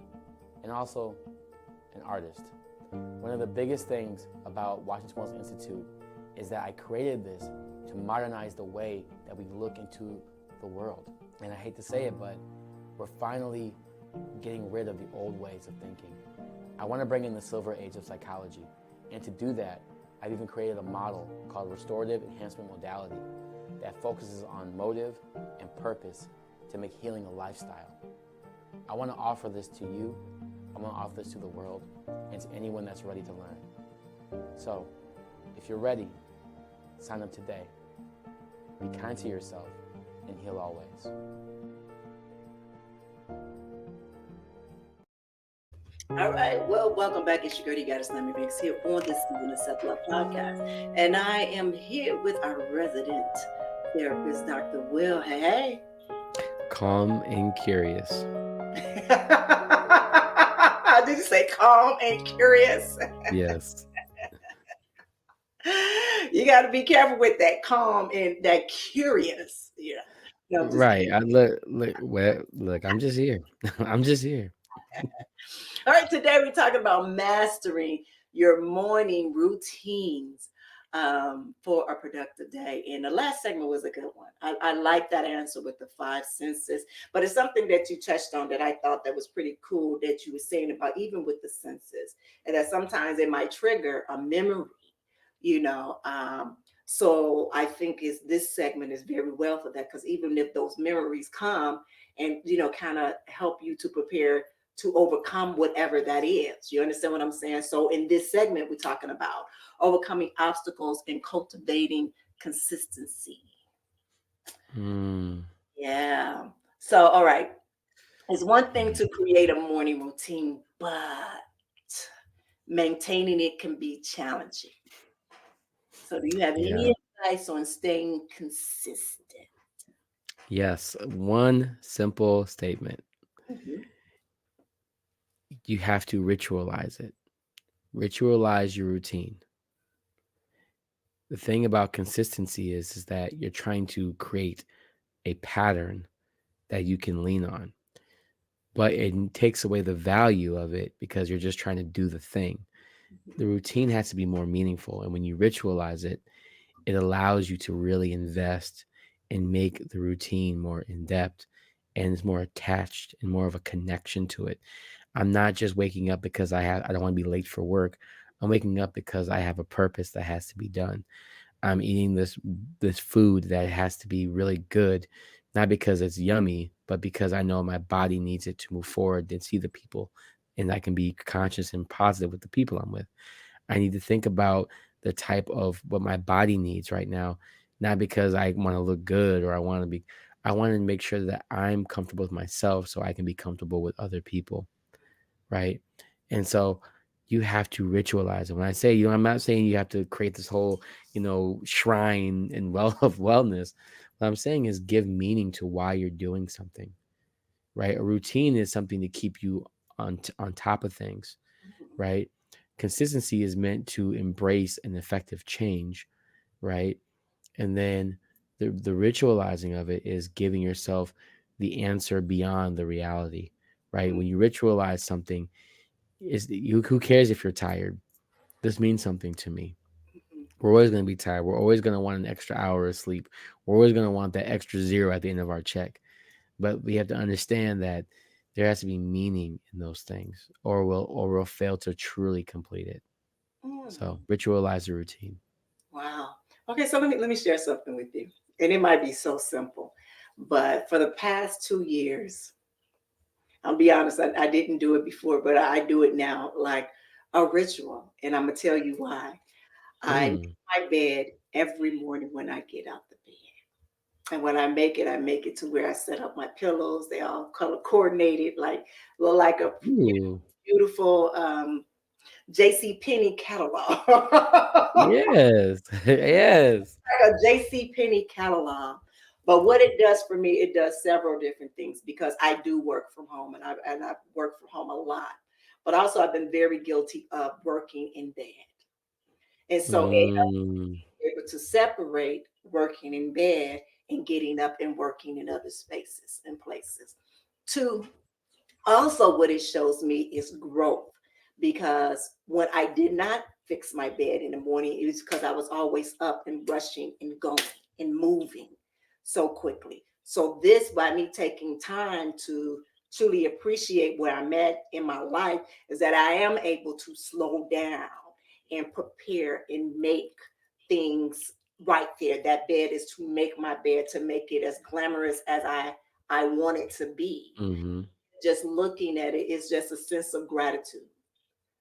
and also an artist. One of the biggest things about Washington Wells Institute is that I created this to modernize the way that we look into the world. And I hate to say it, but we're finally getting rid of the old ways of thinking. I want to bring in the silver age of psychology. And to do that, I've even created a model called restorative enhancement modality that focuses on motive and purpose to make healing a lifestyle. I want to offer this to you. I want to offer this to the world and to anyone that's ready to learn. So, if you're ready, sign up today. Be kind to yourself and heal always. All right, well, welcome back. It's your girl, you got us, Nyomi&x here on the Season of Self Love podcast, and I am here with our resident therapist, Dr. Will. Hey. Calm and curious. Did you say calm and curious? Yes. You got to be careful with that calm and that curious. Yeah. Right. Look, I'm just here. I'm just here. All right, today we're talking about mastering your morning routines for a productive day. And the last segment was a good one. I like that answer with the 5 senses, but it's something that you touched on that I thought that was pretty cool that you were saying about even with the senses, and that sometimes it might trigger a memory, so I think this segment is very well for that, because even if those memories come and kind of help you to prepare to overcome whatever that is. You understand what I'm saying? So in this segment, we're talking about overcoming obstacles and cultivating consistency. Yeah. So, all right. It's one thing to create a morning routine, but maintaining it can be challenging. So do you have any advice on staying consistent? Yes. One simple statement. Mm-hmm. You have to ritualize it. Ritualize your routine. The thing about consistency is that you're trying to create a pattern that you can lean on, but it takes away the value of it because you're just trying to do the thing. The routine has to be more meaningful. And when you ritualize it, it allows you to really invest and make the routine more in depth, and it's more attached and more of a connection to it. I'm not just waking up because I don't want to be late for work. I'm waking up because I have a purpose that has to be done. I'm eating this food that has to be really good, not because it's yummy, but because I know my body needs it to move forward and see the people, and I can be conscious and positive with the people I'm with. I need to think about the type of what my body needs right now, not because I want to look good or I want to be. I want to make sure that I'm comfortable with myself so I can be comfortable with other people, right? And so you have to ritualize it. When I say, I'm not saying you have to create this whole, shrine and of wellness. What I'm saying is give meaning to why you're doing something, right? A routine is something to keep you on top of things, right? Consistency is meant to embrace an effective change, right? And then the ritualizing of it is giving yourself the answer beyond the reality, right? When you ritualize something, who cares if you're tired? This means something to me. We're always going to be tired. We're always going to want an extra hour of sleep. We're always going to want that extra zero at the end of our check. But we have to understand that there has to be meaning in those things, or we'll fail to truly complete it. So ritualize the routine. Wow. Okay, so let me share something with you. And it might be so simple, but for the past 2 years, I'll be honest, I didn't do it before, but I do it now like a ritual. And I'm going to tell you why. I make my bed every morning when I get out the bed. And when I make it to where I set up my pillows. They all color coordinated, look like a beautiful J.C. Penney catalog. Yes. Yes. Like a J.C. Penney catalog. But what it does for me, it does several different things because I do work from home and I work from home a lot. But also I've been very guilty of working in bed. And so able to separate working in bed and getting up and working in other spaces and places. Two, also what it shows me is growth, because when I did not fix my bed in the morning, it was because I was always up and rushing and going and moving so quickly. So this, by me taking time to truly appreciate where I'm at in my life, is that I am able to slow down and prepare and make things right there. That bed is to make my bed, to make it as glamorous as I want it to be. Just looking at it is just a sense of gratitude.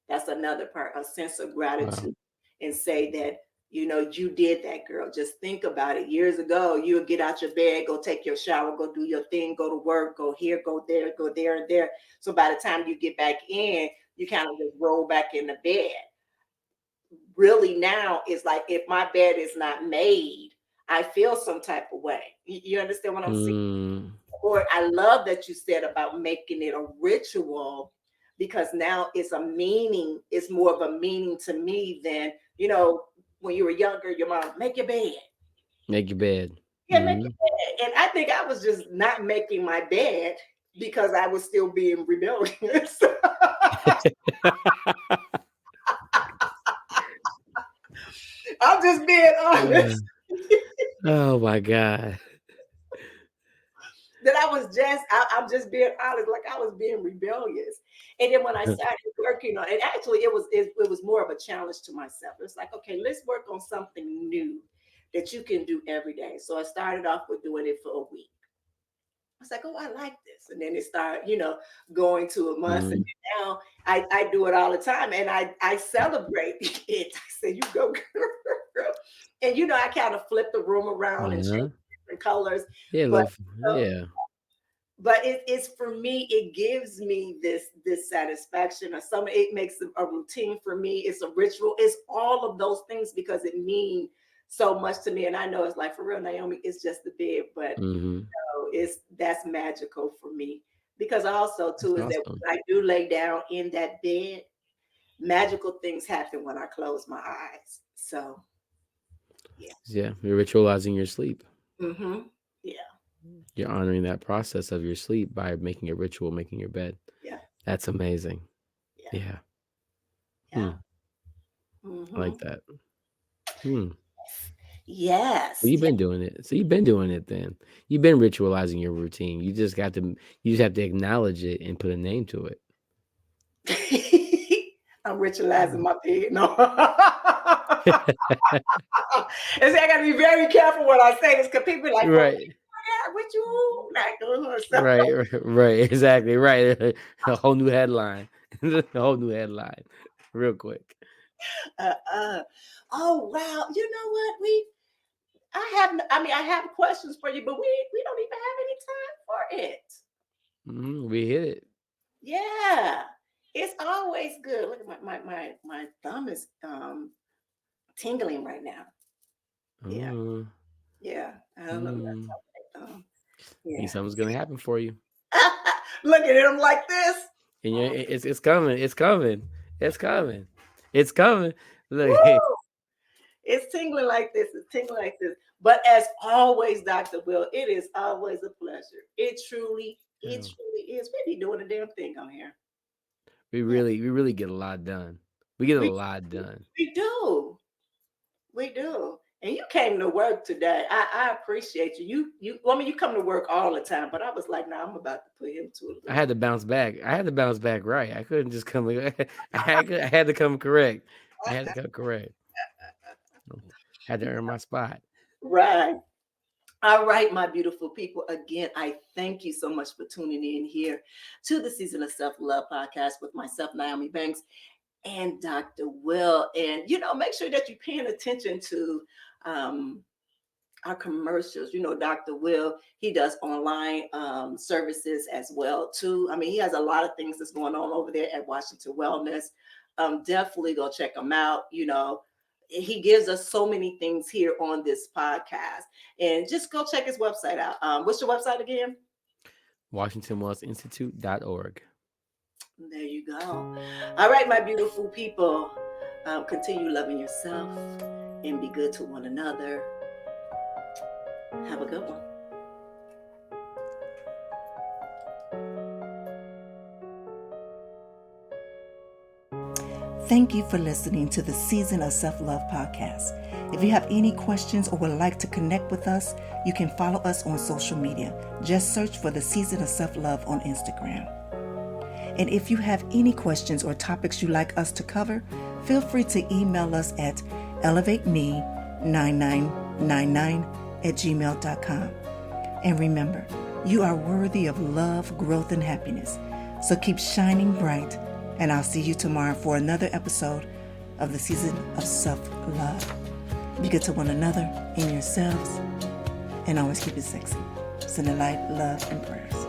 That's another part, a sense of gratitude. Wow. And say that, you did that, girl. Just think about it. Years ago, you would get out your bed, go take your shower, go do your thing, go to work, go here, go there, and there. So by the time you get back in, you kind of just roll back in the bed. Really now it's like, if my bed is not made, I feel some type of way. You understand what I'm saying? Or I love that you said about making it a ritual, because now it's a meaning. It's more of a meaning to me than, when you were younger, your mom, make your bed. Make your bed. Yeah, make your bed. And I think I was just not making my bed because I was still being rebellious. I'm just being honest. Oh my God. That I'm just being honest, like I was being rebellious. And then when I started working on it, actually it was more of a challenge to myself. It's like, okay, let's work on something new that you can do every day. So I started off with doing it for a week. I was like, oh, I like this. And then it started, going to a month. And now I do it all the time. And I celebrate it. I say, you go, girl. And, I kind of flip the room around and change different colors. Yeah, but it's, for me, it gives me this satisfaction, or it makes a routine for me. It's a ritual. It's all of those things because it means so much to me. And I know it's like, for real, Naomi, it's just the bed, but that's magical for me. Because also too is that when I do lay down in that bed, magical things happen when I close my eyes. So yeah, you're ritualizing your sleep. Yeah. You're honoring that process of your sleep by making a ritual, making your bed. Yeah. That's amazing. Yeah. I like that. Yes. Well, you've been doing it. So you've been doing it then. You've been ritualizing your routine. You just have to acknowledge it and put a name to it. I'm ritualizing my bed. No. And see, I gotta be very careful when I say this, because people are like, right. What you like? Right, exactly, right. A whole new headline. A whole new headline. Real quick. Oh wow! You know what? I have questions for you, but we don't even have any time for it. We hit it. Yeah, it's always good. Look at my thumb is tingling right now. Yeah, yeah. I don't know. Think something's gonna happen for you. Look at him like this. And it's coming. It's coming. It's coming. It's coming. Look. Woo! It's tingling like this. It's tingling like this. But as always, Dr. Will, it is always a pleasure. It truly is. We be doing a damn thing on here. We really get a lot done. We get a lot done. We do. And you came to work today. I appreciate you. You come to work all the time, but I was like, nah, I'm about to put him to it. I had to bounce back. Right. I couldn't just come. I had to come correct. I had to earn my spot. Right. All right, my beautiful people. Again, I thank you so much for tuning in here to the Season of Self-Love podcast with myself, Nyomi Banks, and Dr. Will. And, make sure that you're paying attention to our commercials. Dr. Will, he does online services as well, too. I mean, he has a lot of things that's going on over there at Washington Wellness. Definitely go check him out. He gives us so many things here on this podcast. And just go check his website out. What's your website again? WashingtonWellnessinstitute.org. There you go. All right, my beautiful people. Continue loving yourself and be good to one another. Have a good one. Thank you for listening to the Season of Self-Love podcast. If you have any questions or would like to connect with us, you can follow us on social media. Just search for the Season of Self-Love on Instagram. And if you have any questions or topics you'd like us to cover, feel free to email us at elevateme9999@gmail.com. And remember, you are worthy of love, growth, and happiness. So keep shining bright. And I'll see you tomorrow for another episode of the Season of Self-Love. Be good to one another and yourselves. And always keep it sexy. Send the light, love, and prayers.